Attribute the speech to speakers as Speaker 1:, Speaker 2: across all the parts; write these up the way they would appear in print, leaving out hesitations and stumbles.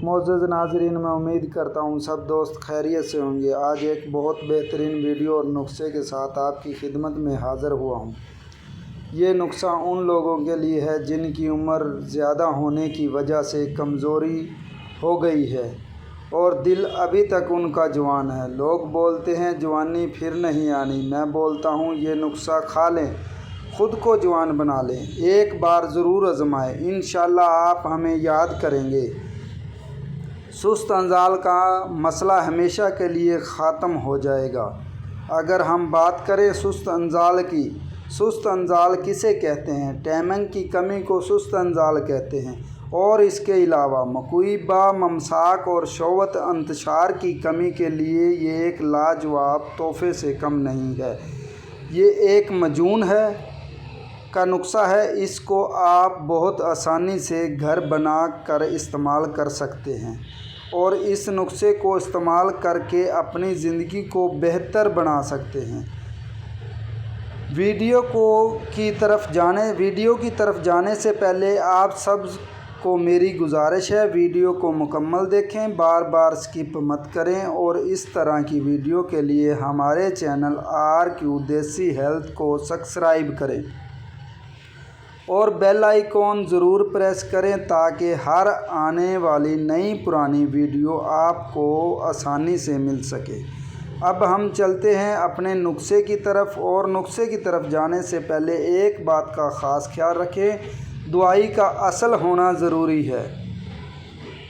Speaker 1: معزز ناظرین، میں امید کرتا ہوں سب دوست خیریت سے ہوں گے۔ آج ایک بہت بہترین ویڈیو اور نسخے کے ساتھ آپ کی خدمت میں حاضر ہوا ہوں۔ یہ نسخہ ان لوگوں کے لیے ہے جن کی عمر زیادہ ہونے کی وجہ سے کمزوری ہو گئی ہے اور دل ابھی تک ان کا جوان ہے۔ لوگ بولتے ہیں جوانی پھر نہیں آنی، میں بولتا ہوں یہ نسخہ کھا لیں، خود کو جوان بنا لیں، ایک بار ضرور آزمائیں، انشاءاللہ آپ ہمیں یاد کریں گے۔ سست انزال کا مسئلہ ہمیشہ کے لیے ختم ہو جائے گا۔ اگر ہم بات کریں سست انزال کی، سست انزال کسے کہتے ہیں؟ ٹائمنگ کی کمی کو سست انزال کہتے ہیں، اور اس کے علاوہ مکوئبہ ممساک اور شہوت انتشار کی کمی کے لیے یہ ایک لاجواب تحفے سے کم نہیں ہے۔ یہ ایک مجنون ہے کا نسخہ ہے، اس کو آپ بہت آسانی سے گھر بنا کر استعمال کر سکتے ہیں اور اس نسخے کو استعمال کر کے اپنی زندگی کو بہتر بنا سکتے ہیں۔ ویڈیو کی طرف جانے سے پہلے آپ سب کو میری گزارش ہے، ویڈیو کو مکمل دیکھیں، بار بار سکپ مت کریں اور اس طرح کی ویڈیو کے لیے ہمارے چینل RQ دیسی ہیلتھ کو سبسکرائب کریں اور بیل آئیکن ضرور پریس کریں تاکہ ہر آنے والی نئی پرانی ویڈیو آپ کو آسانی سے مل سکے۔ اب ہم چلتے ہیں اپنے نسخے کی طرف، اور نسخے کی طرف جانے سے پہلے ایک بات کا خاص خیال رکھیں، دوائی کا اصل ہونا ضروری ہے۔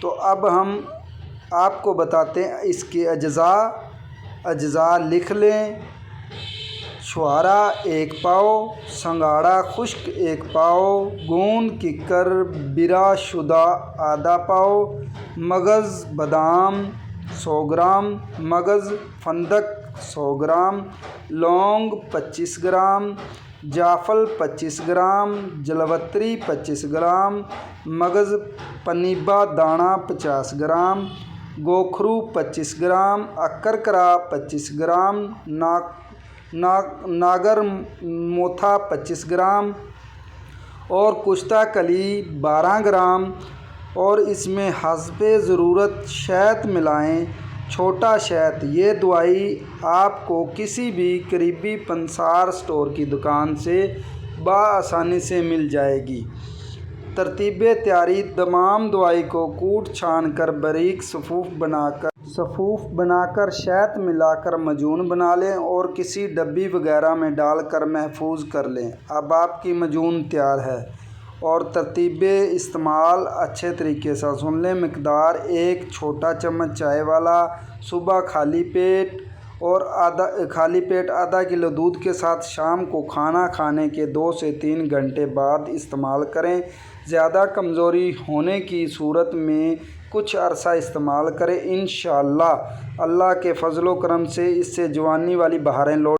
Speaker 1: تو اب ہم آپ کو بتاتے ہیں اس کے اجزاء لکھ لیں۔ چھوارا 1 پاؤ، سنگھاڑا خشک 1 پاؤ، گوند ککر برا شدہ آدھا پاؤ، مغز بادام 100 گرام، مغز فندق 100 گرام، لونگ 25 گرام، جعفل 25 گرام، جلوتری 25 گرام، مغز پنیبا دانہ 50 gram, گوکھرو 25 gram, اکرکرا 25 gram, Nagar موتھا 25 gram اور کشتہ کلی 12 گرام، اور اس میں حسب ضرورت شہد ملائیں، چھوٹا شہد۔ یہ دوائی آپ کو کسی بھی قریبی پنسار اسٹور کی دکان سے بآسانی سے مل جائے گی۔ ترتیب تیاری: تمام دوائی کو کوٹ چھان کر باریک صفوف بنا کر شہد ملا کر معجون بنا لیں اور کسی ڈبی وغیرہ میں ڈال کر محفوظ کر لیں۔ اب آپ کی معجون تیار ہے اور ترتیب استعمال اچھے طریقے سے سن لیں۔ مقدار: 1 چھوٹا چمچ چائے والا، صبح خالی پیٹ آدھا کلو دودھ کے ساتھ، شام کو کھانا کھانے کے 2 سے 3 گھنٹے بعد استعمال کریں۔ زیادہ کمزوری ہونے کی صورت میں کچھ عرصہ استعمال کریں، انشاءاللہ اللہ کے فضل و کرم سے اس سے جوانی والی بہاریں لوٹ